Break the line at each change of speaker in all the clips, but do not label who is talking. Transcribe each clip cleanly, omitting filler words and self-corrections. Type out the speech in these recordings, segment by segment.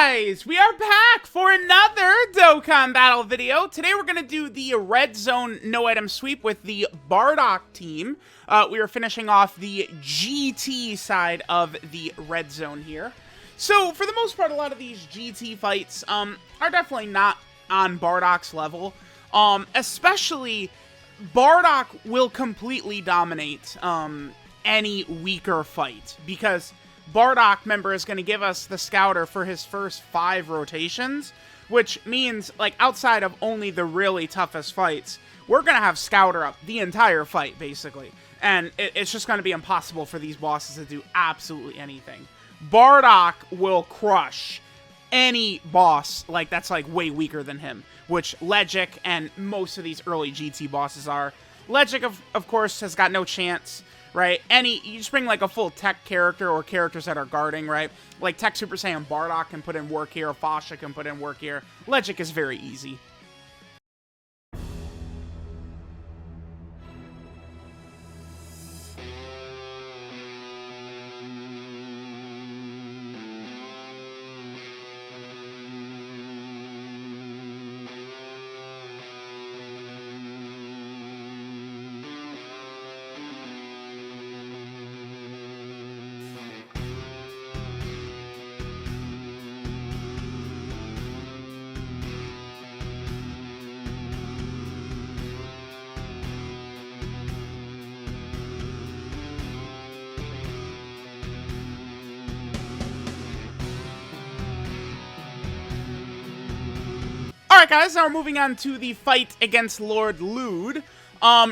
guys, we are back for another Dokkan battle video. Today we're going to do the red zone no item sweep with the Bardock team. We are finishing off the GT side of the red zone here. So for the most part, a lot of these GT fights are definitely not on Bardock's level. Especially Bardock will completely dominate any weaker fight, because Bardock, member, is going to give us the Scouter for his first 5 rotations, which means, like, outside of only the really toughest fights, we're going to have Scouter up the entire fight, basically. And it's just going to be impossible for these bosses to do absolutely anything. Bardock will crush any boss, like, that's, like, way weaker than him, which Ledgic and most of these early GT bosses are. Ledgic, of course, has got no chance. Right? You just bring like a full tech character or characters that are guarding, right? Like Tech Super Saiyan Bardock can put in work here, Fasha can put in work here. Ledgic is very easy. Alright guys, now we're moving on to the fight against Lord Luud.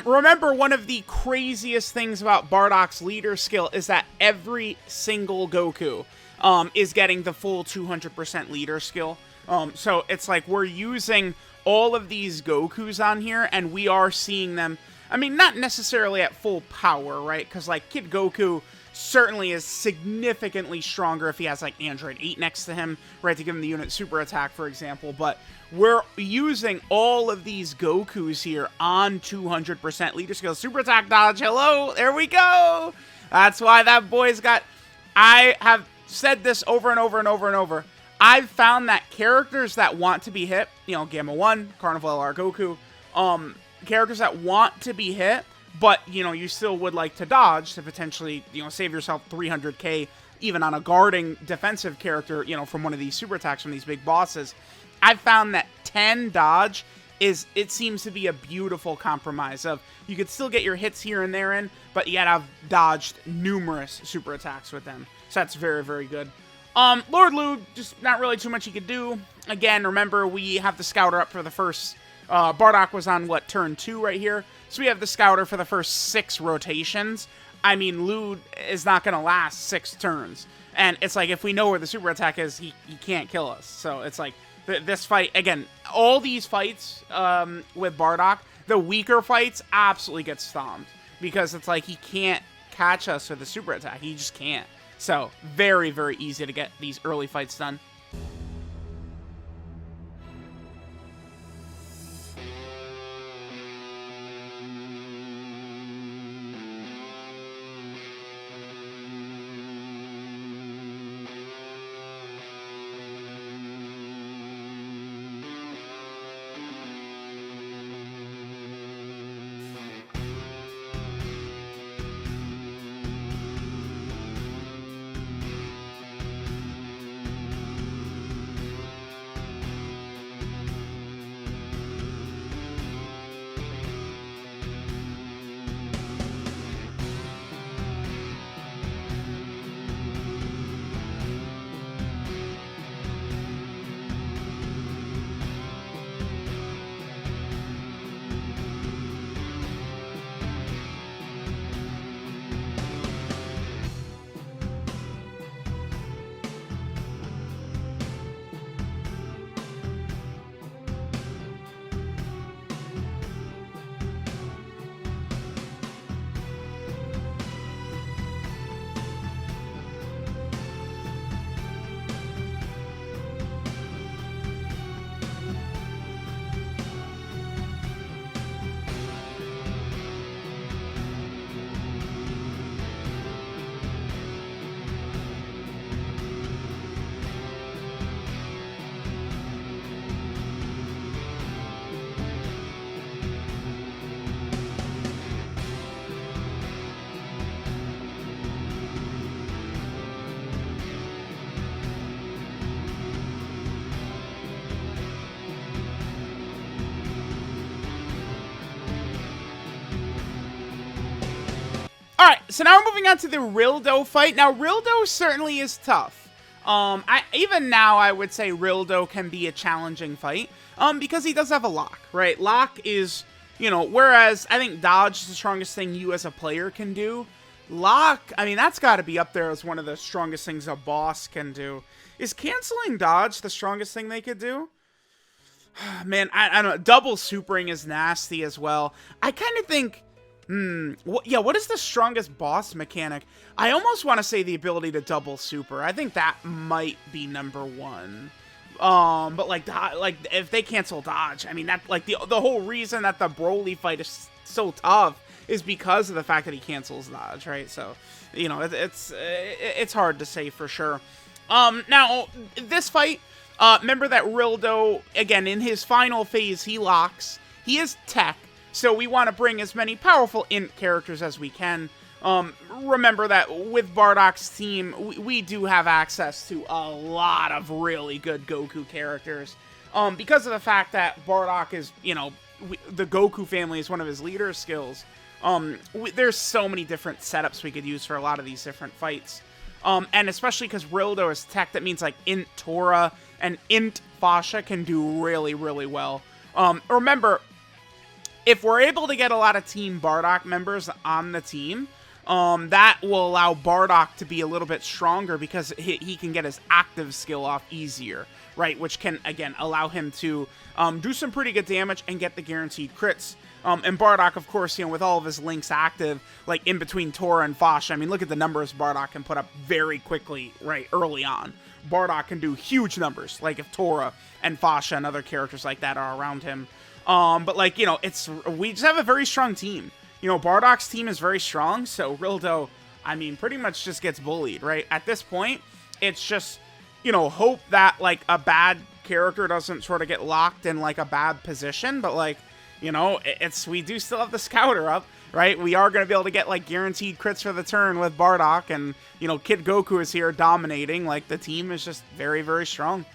Remember, one of the craziest things about Bardock's leader skill is that every single Goku is getting the full 200% leader skill. So it's like we're using all of these Gokus on here, and we are seeing them, I mean, not necessarily at full power, right? Because like Kid Goku certainly is significantly stronger if he has like Android 8 next to him, right, to give him the unit super attack, for example. But we're using all of these Gokus here on 200% leader skill. Super attack dodge, hello, there we go. That's why that boy's got, I have said this over and over and over and over. I've found that characters that want to be hit, you know, Gamma 1, Carnival LR Goku, characters that want to be hit, but, you know, you still would like to dodge to potentially, you know, save yourself 300k even on a guarding defensive character, you know, from one of these super attacks from these big bosses. I've found that 10 dodge is, it seems to be a beautiful compromise of, you could still get your hits here and there in, but yet I've dodged numerous super attacks with them. So that's very, very good. Lord Luud, just not really too much he could do. Again, remember, we have the Scouter up for the first, Bardock was on, what, turn 2 right here? So we have the Scouter for the first 6 rotations. I mean, Luud is not going to last 6 turns. And it's like, if we know where the super attack is, he can't kill us. So it's like, this fight, again, all these fights with Bardock, the weaker fights absolutely get stomped. Because it's like, he can't catch us with the super attack. He just can't. So, very, very easy to get these early fights done. So now we're moving on to the Rilldo fight. Now, Rilldo certainly is tough. Even now, I would say Rilldo can be a challenging fight, because he does have a lock, right? Lock is, whereas I think dodge is the strongest thing you as a player can do. Lock, I mean, that's got to be up there as one of the strongest things a boss can do. Is canceling dodge the strongest thing they could do? Man, I don't know. Double supering is nasty as well. I kind of think, what is the strongest boss mechanic? I almost want to say the ability to double super. I think that might be number one. But like if they cancel dodge, I mean, that like the whole reason that the Broly fight is so tough is because of the fact that he cancels dodge, right? So, it's hard to say for sure. Now this fight, remember that Rilldo, again, in his final phase, he locks. He is tech, so we want to bring as many powerful int characters as we can. Remember that with Bardock's team, we do have access to a lot of really good Goku characters. Because of the fact that Bardock is, the Goku family is one of his leader skills. There's so many different setups we could use for a lot of these different fights. And especially because Rilldo is tech, that means like int Tora and int Fasha can do really, really well. Remember, if we're able to get a lot of Team Bardock members on the team, that will allow Bardock to be a little bit stronger because he can get his active skill off easier, right? Which can, again, allow him to do some pretty good damage and get the guaranteed crits. And Bardock, of course, with all of his links active, like in between Tora and Fasha, I mean, look at the numbers Bardock can put up very quickly, right, early on. Bardock can do huge numbers, like if Tora and Fasha and other characters like that are around him. But like, we just have a very strong team. Bardock's team is very strong, so Rilldo, I mean, pretty much just gets bullied, right? At this point, it's just, hope that, like, a bad character doesn't sort of get locked in, like, a bad position, but, like, we do still have the Scouter up, right? We are going to be able to get, like, guaranteed crits for the turn with Bardock, and, Kid Goku is here dominating. Like, the team is just very, very strong.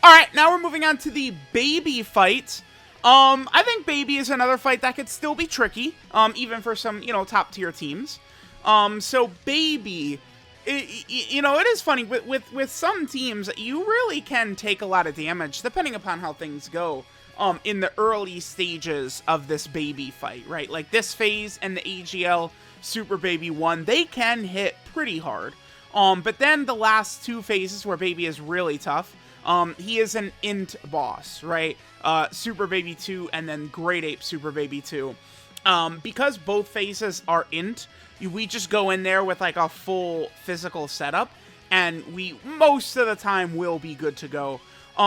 Alright, now we're moving on to the Baby fight. I think Baby is another fight that could still be tricky, even for some, top tier teams. So Baby, it is funny, with some teams, you really can take a lot of damage, depending upon how things go, in the early stages of this Baby fight, right? Like this phase and the AGL Super Baby 1, they can hit pretty hard. But then the last two phases where Baby is really tough, he is an int boss, right? Super Baby 2 and then Great Ape Super Baby 2. Because both phases are int, we just go in there with like a full physical setup, and we most of the time will be good to go.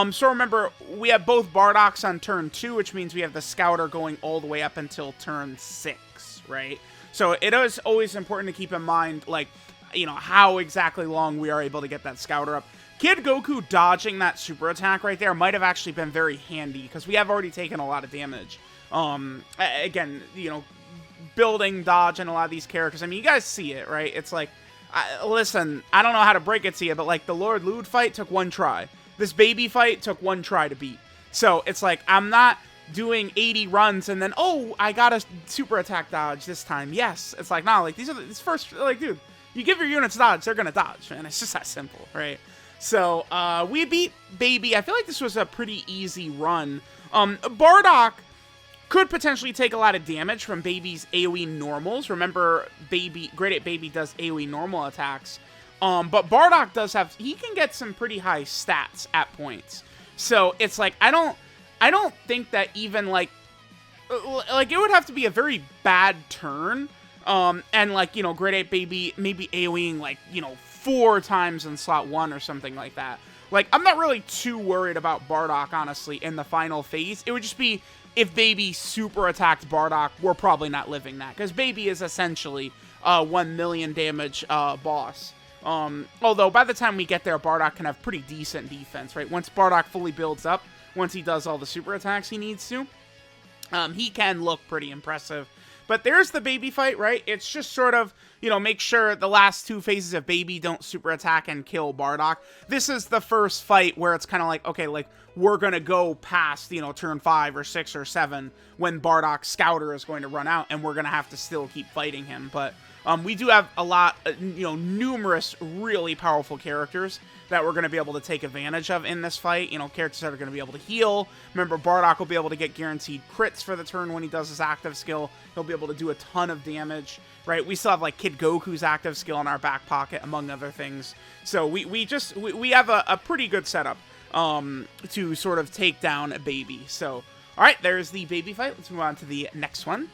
So remember, we have both Bardocks on turn 2, which means we have the Scouter going all the way up until turn 6, right? So it is always important to keep in mind, like, how exactly long we are able to get that Scouter up. Kid Goku dodging that super attack right there might have actually been very handy, because we have already taken a lot of damage. Again, building dodge and a lot of these characters, I mean, you guys see it, right? It's like, listen, I don't know how to break it to you, but like the Lord Luud fight took one try. This baby fight took 1 try to beat. So it's like, I'm not doing 80 runs and then, oh, I got a super attack dodge this time. Yes. It's like, nah, like, this first, like, dude, you give your units dodge, they're gonna dodge, man. It's just that simple, right? So, we beat Baby. I feel like this was a pretty easy run. Bardock could potentially take a lot of damage from Baby's AoE normals. Remember, Great Ape Baby does AoE normal attacks. But Bardock does have, he can get some pretty high stats at points. So it's like, I don't think that even like it would have to be a very bad turn. And like, you know, Great Ape Baby maybe AoEing like, you know, 4 times in slot 1 or something like that. Like, I'm not really too worried about Bardock, honestly, in the final phase. It would just be if Baby super attacked Bardock, we're probably not living that. Because Baby is essentially a 1 million damage boss. Although, by the time we get there, Bardock can have pretty decent defense, right? Once Bardock fully builds up, once he does all the super attacks he needs to, he can look pretty impressive. But there's the Baby fight, right? It's just sort of, you know, make sure the last 2 phases of Baby don't super attack and kill Bardock. This is the first fight where it's kind of like, okay, like, we're going to go past, you know, turn 5 or 6 or 7 when Bardock's Scouter is going to run out, and we're going to have to still keep fighting him. But we do have a lot, you know, numerous really powerful characters that we're going to be able to take advantage of in this fight. You know, characters that are going to be able to heal. Remember, Bardock will be able to get guaranteed crits for the turn when he does his active skill. He'll be able to do a ton of damage, right? We still have, like, Kid Goku's active skill in our back pocket, among other things. So we have a pretty good setup to sort of take down a Baby. So, all right, there's the Baby fight. Let's move on to the next one.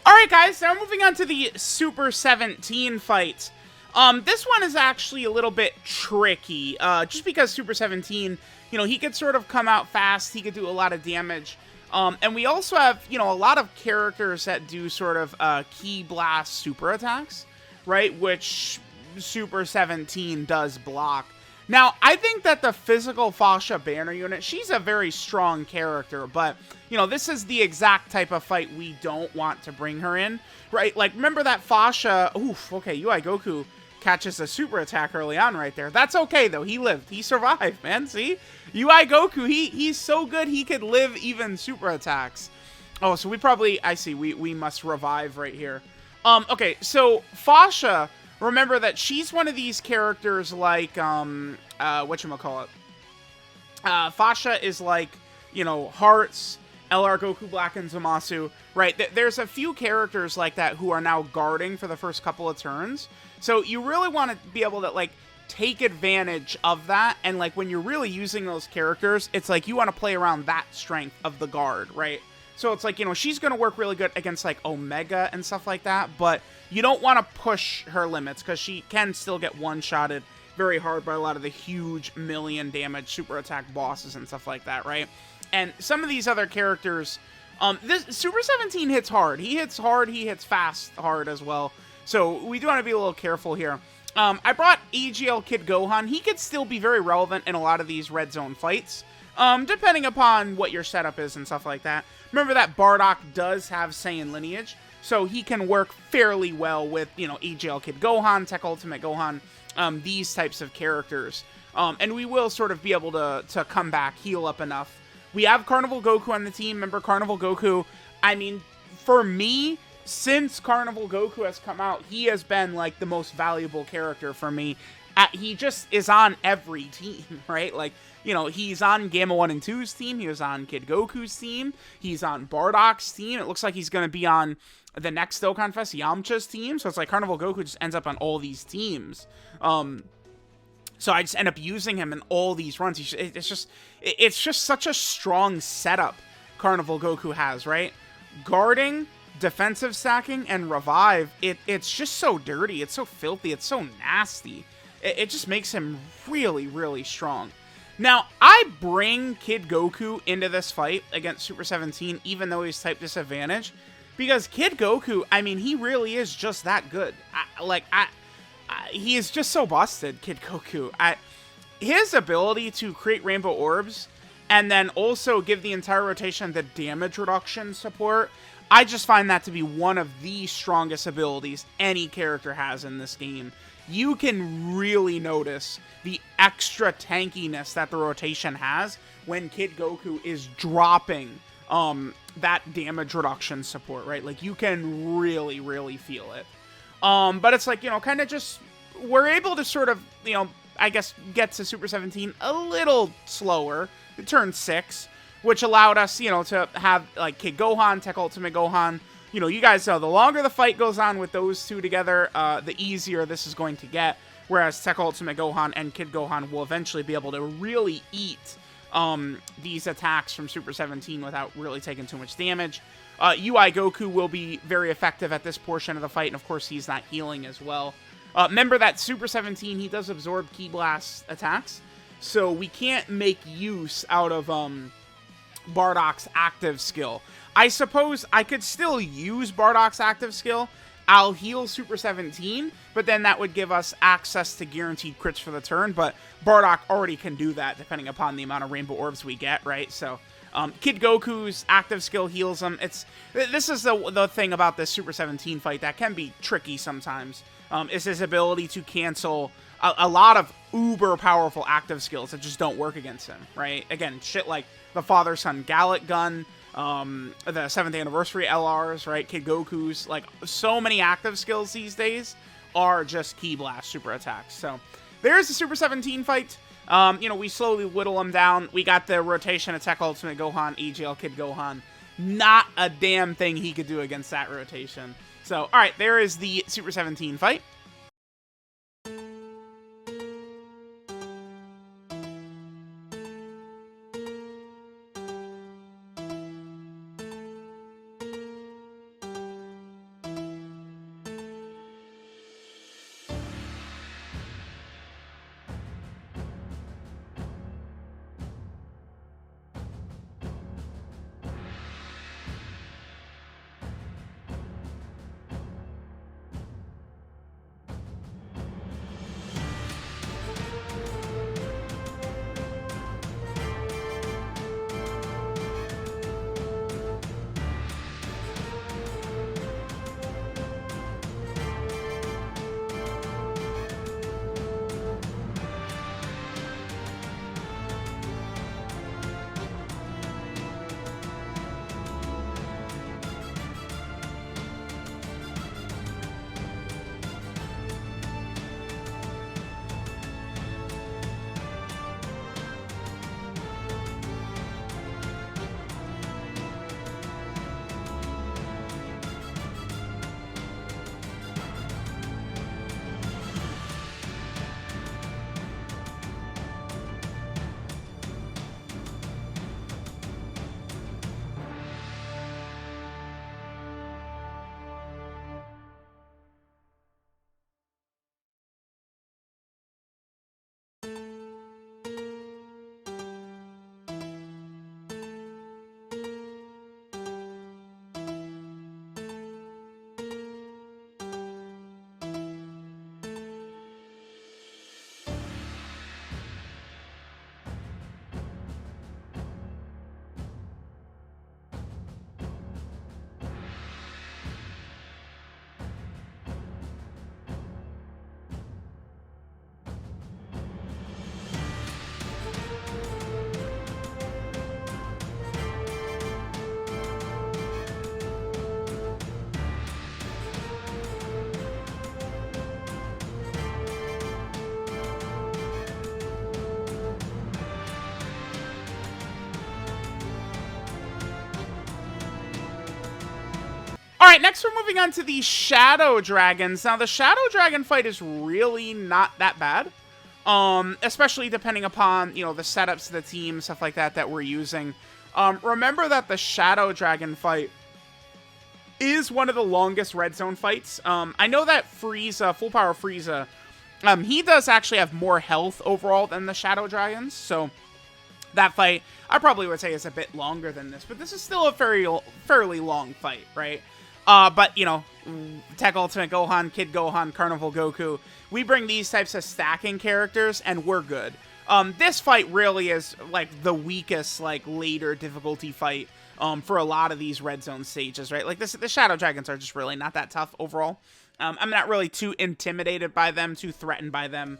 Alright guys, now moving on to the Super 17 fight. This one is actually a little bit tricky, just because Super 17, you know, he could sort of come out fast, he could do a lot of damage. And we also have, you know, a lot of characters that do sort of Ki Blast super attacks, right? Which Super 17 does block. Now, I think that the physical Fasha banner unit, she's a very strong character, but, you know, this is the exact type of fight we don't want to bring her in, right? Like, remember that Fasha, oof, okay, UI Goku catches a super attack early on right there. That's okay, though. He lived. He survived, man. See? UI Goku, he's so good, he could live even super attacks. Oh, so we probably, I see, we must revive right here. Okay, so Fasha, remember that she's one of these characters like, whatchamacallit? Fasha is like, you know, Hearts, LR Goku Black, and Zamasu, right? There's a few characters like that who are now guarding for the first couple of turns. So you really want to be able to, like, take advantage of that. And, like, when you're really using those characters, it's like you want to play around that strength of the guard, right? So it's like, you know, she's going to work really good against, like, Omega and stuff like that. But you don't want to push her limits because she can still get one-shotted very hard by a lot of the huge million damage super attack bosses and stuff like that, right? And some of these other characters, this Super 17 hits hard. He hits hard, he hits fast hard as well. So we do want to be a little careful here. I brought AGL Kid Gohan. He could still be very relevant in a lot of these red zone fights, depending upon what your setup is and stuff like that. Remember that Bardock does have Saiyan lineage, so he can work fairly well with, you know, AGL Kid Gohan, Tech Ultimate Gohan, these types of characters. And we will sort of be able to come back, heal up enough. We have Carnival Goku on the team. Remember, Carnival Goku, I mean, for me, since Carnival Goku has come out, he has been, like, the most valuable character for me. He just is on every team, right? Like, you know, he's on Gamma 1 and 2's team. He was on Kid Goku's team. He's on Bardock's team. It looks like he's going to be on the next Dokkan Fest, Yamcha's team. So it's like Carnival Goku just ends up on all these teams. So I just end up using him in all these runs. It's just such a strong setup Carnival Goku has, right? Guarding, defensive stacking, and revive. It's just so dirty. It's so filthy. It's so nasty. It just makes him really, really strong. Now, I bring Kid Goku into this fight against Super 17, even though he's type disadvantage, because Kid Goku, I mean, he really is just that good. He is just so busted, Kid Goku. His ability to create rainbow orbs and then also give the entire rotation the damage reduction support, I just find that to be one of the strongest abilities any character has in this game. You can really notice the extra tankiness that the rotation has when Kid Goku is dropping that damage reduction support, right? Like, you can really, really feel it. But it's like, you know, kind of just, we're able to sort of, you know, I guess get to Super 17 a little slower. It turned 6, which allowed us, you know, to have, like, Kid Gohan, Tech Ultimate Gohan. You know, you guys know, the longer the fight goes on with those two together, the easier this is going to get. Whereas Tech Ultimate Gohan and Kid Gohan will eventually be able to really eat these attacks from Super 17 without really taking too much damage. UI Goku will be very effective at this portion of the fight, and of course he's not healing as well. Remember that Super 17, he does absorb Ki Blast attacks, so we can't make use out of Bardock's active skill. I suppose I could still use Bardock's active skill. I'll heal Super 17, but then that would give us access to guaranteed crits for the turn, but Bardock already can do that depending upon the amount of rainbow orbs we get, right? So Kid Goku's active skill heals him. This is the thing about this Super 17 fight that can be tricky sometimes, is his ability to cancel a lot of uber powerful active skills that just don't work against him, right? Again, shit like the father-son Gallic gun, the 7th anniversary LRs, right? Kid Goku's, like, so many active skills these days are just Ki Blast super attacks. So there's the Super 17 fight. You know, we slowly whittle them down. We got the rotation of Tech Ultimate Gohan, EGL Kid Gohan. Not a damn thing he could do against that rotation. So, alright, there is the Super 17 fight. next we're moving on to the Shadow Dragons. Now, the Shadow Dragon fight is really not that bad. Especially depending upon, you know, the setups of the team, stuff like that that we're using. Remember that the Shadow Dragon fight is one of the longest red zone fights. I know that Frieza, Full Power Frieza, he does actually have more health overall than the Shadow Dragons, so that fight, I probably would say, is a bit longer than this, but this is still a fairly long fight, right? But, you know, Tech Ultimate Gohan, Kid Gohan, Carnival Goku, we bring these types of stacking characters, and we're good. This fight really is, like, the weakest, like, later difficulty fight for a lot of these red zone stages, right? Like, the Shadow Dragons are just really not that tough overall. I'm not really too intimidated by them, too threatened by them.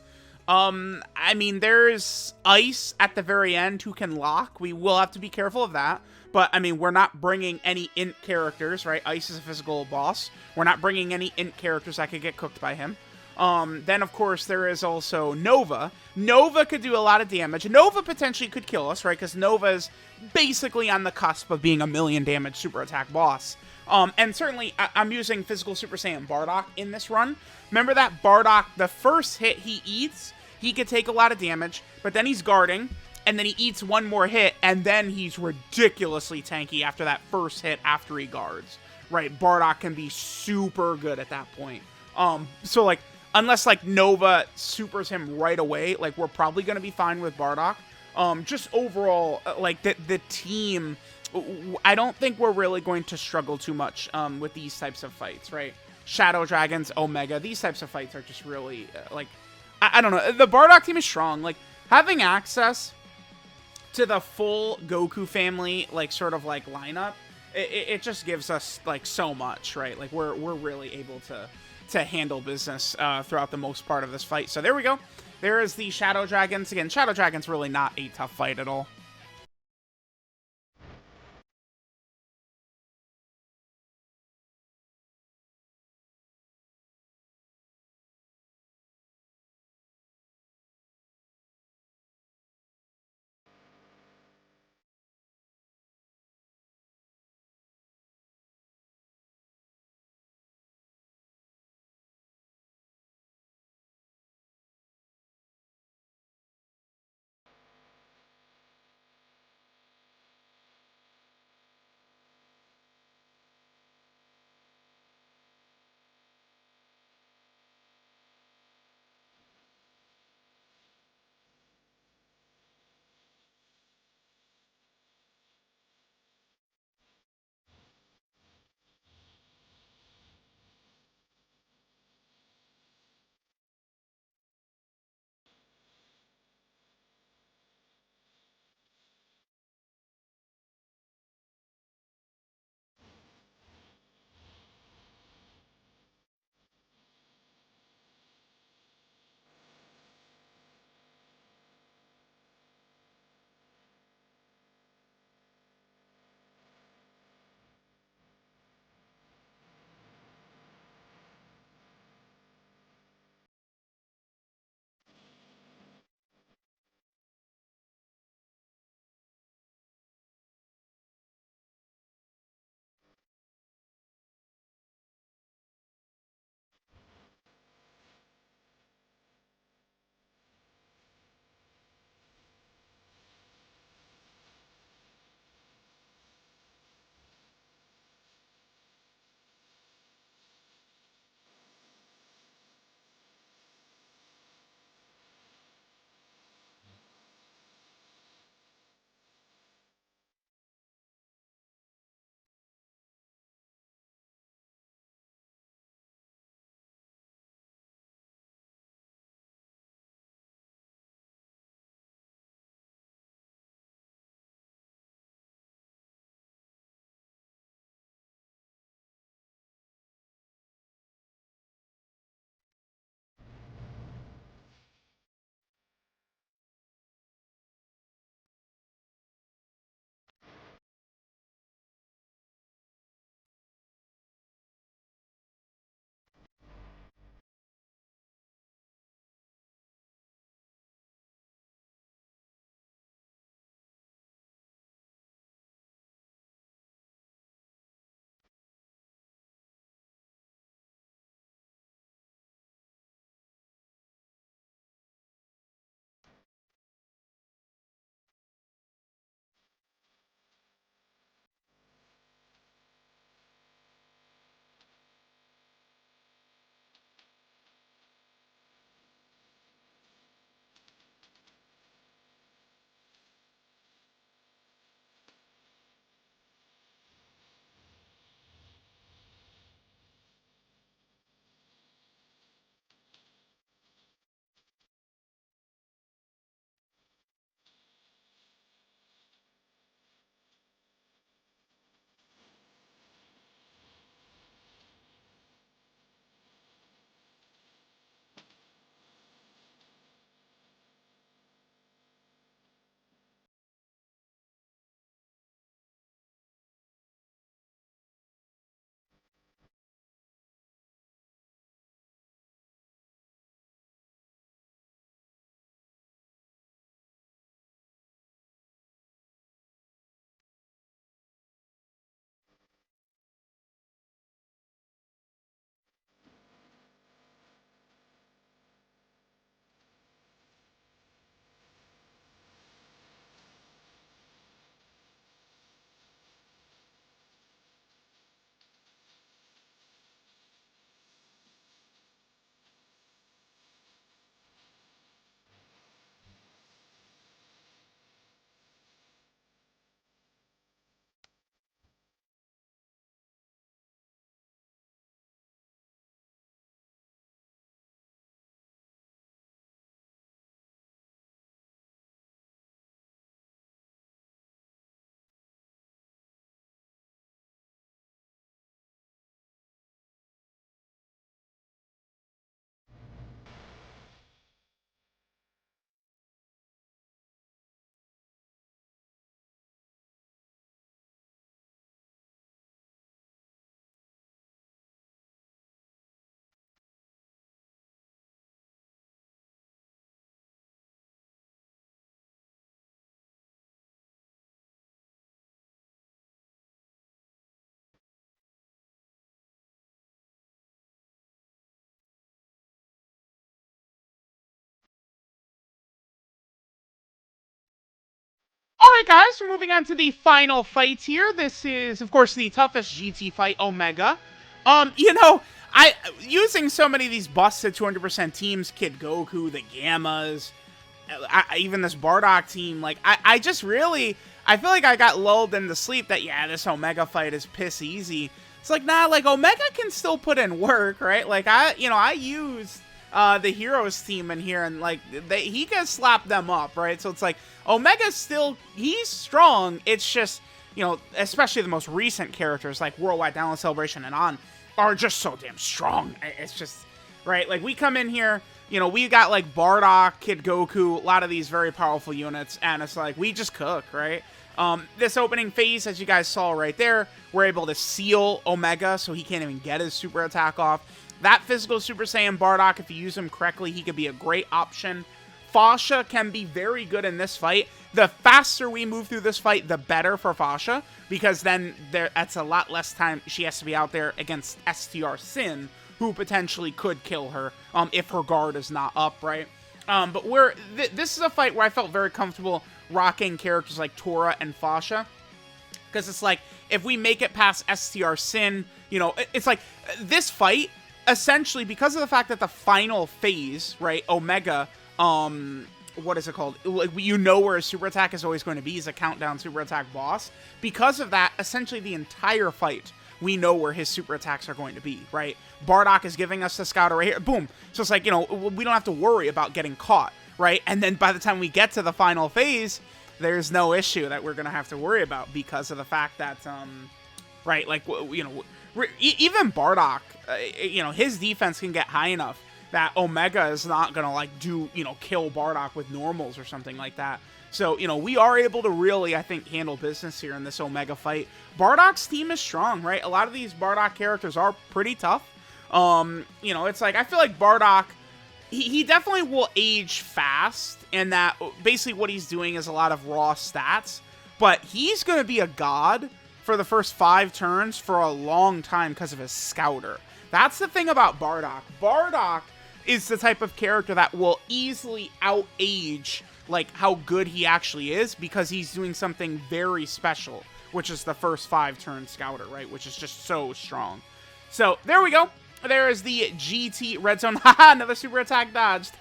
I mean, there's Ice at the very end who can lock. We will have to be careful of that. But, I mean, we're not bringing any int characters, right? Ice is a physical boss. We're not bringing any int characters that could get cooked by him. Then, of course, there is also Nova. Nova could do a lot of damage. Nova potentially could kill us, right? Because Nova is basically on the cusp of being a million damage super attack boss. And certainly, I'm using Physical Super Saiyan Bardock in this run. Remember that Bardock, the first hit he eats, he could take a lot of damage, but then he's guarding, and then he eats one more hit, and then he's ridiculously tanky after that first hit after he guards, right? Bardock can be super good at that point. So, like, unless, like, Nova supers him right away, like, we're probably going to be fine with Bardock. Just overall, like, the team, I don't think we're really going to struggle too much with these types of fights, right? Shadow Dragons, Omega, these types of fights are just really, like, I don't know. The Bardock team is strong. Like, having access to the full Goku family, like, sort of, like, lineup, it just gives us, like, so much, right? Like, we're really able to handle business throughout the most part of this fight. So there we go. There is the Shadow Dragons. Again, Shadow Dragons really not a tough fight at all. Alright guys, we're moving on to the final fight here. This is, of course, the toughest GT fight, Omega. You know, using so many of these busted 200% teams, Kid Goku, the Gammas, even this Bardock team, like, I just really, I feel like I got lulled into sleep that, yeah, this Omega fight is piss easy. It's like, nah, like, Omega can still put in work, right? Like, I used the Heroes team in here, and, like, he can slap them up, right? So it's like, Omega's still, he's strong, it's just, you know, especially the most recent characters, like Worldwide Download Celebration and on, are just so damn strong. It's just, right? Like, we come in here, you know, we got, like, Bardock, Kid Goku, a lot of these very powerful units, and it's like, we just cook, right? This opening phase, as you guys saw right there, we're able to seal Omega, so he can't even get his super attack off. That physical Super Saiyan Bardock, if you use him correctly, he could be a great option. Fasha can be very good in this fight. The faster we move through this fight, the better for Fasha, because then that's a lot less time she has to be out there against STR Sin, who potentially could kill her if her guard is not up, right? But this is a fight where I felt very comfortable rocking characters like Tora and Fasha, because it's like, if we make it past STR Sin, you know, it's like, this fight, essentially, because of the fact that the final phase, right, Omega, what is it called? Like, you know where his super attack is always going to be. He's a countdown super attack boss. Because of that, essentially the entire fight, we know where his super attacks are going to be, right? Bardock is giving us the scouter right here. Boom. So it's like, you know, we don't have to worry about getting caught, right? And then by the time we get to the final phase, there's no issue that we're going to have to worry about because of the fact that, right, like, you know, even Bardock, you know, his defense can get high enough that Omega is not gonna, like, you know, kill Bardock with normals or something like that. So, you know, we are able to really, I think, handle business here in this Omega fight. Bardock's team is strong, right? A lot of these Bardock characters are pretty tough. You know, it's like, I feel like Bardock, he definitely will age fast, and that basically what he's doing is a lot of raw stats, but he's gonna be a god for the first 5 turns for a long time because of his scouter. That's the thing about Bardock. Bardock is the type of character that will easily out-age, like, how good he actually is, because he's doing something very special, which is the first 5-turn scouter, right? Which is just so strong. So, there we go. There is the GT Red Zone. Haha, another super attack dodged.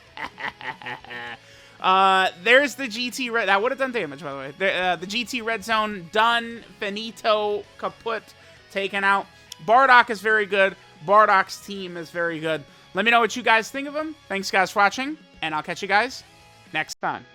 There's the GT Red... That would have done damage, by the way. The GT Red Zone done. Finito. Kaput. Taken out. Bardock is very good. Bardock's team is very good. Let me know what you guys think of him. Thanks, guys, for watching, and I'll catch you guys next time.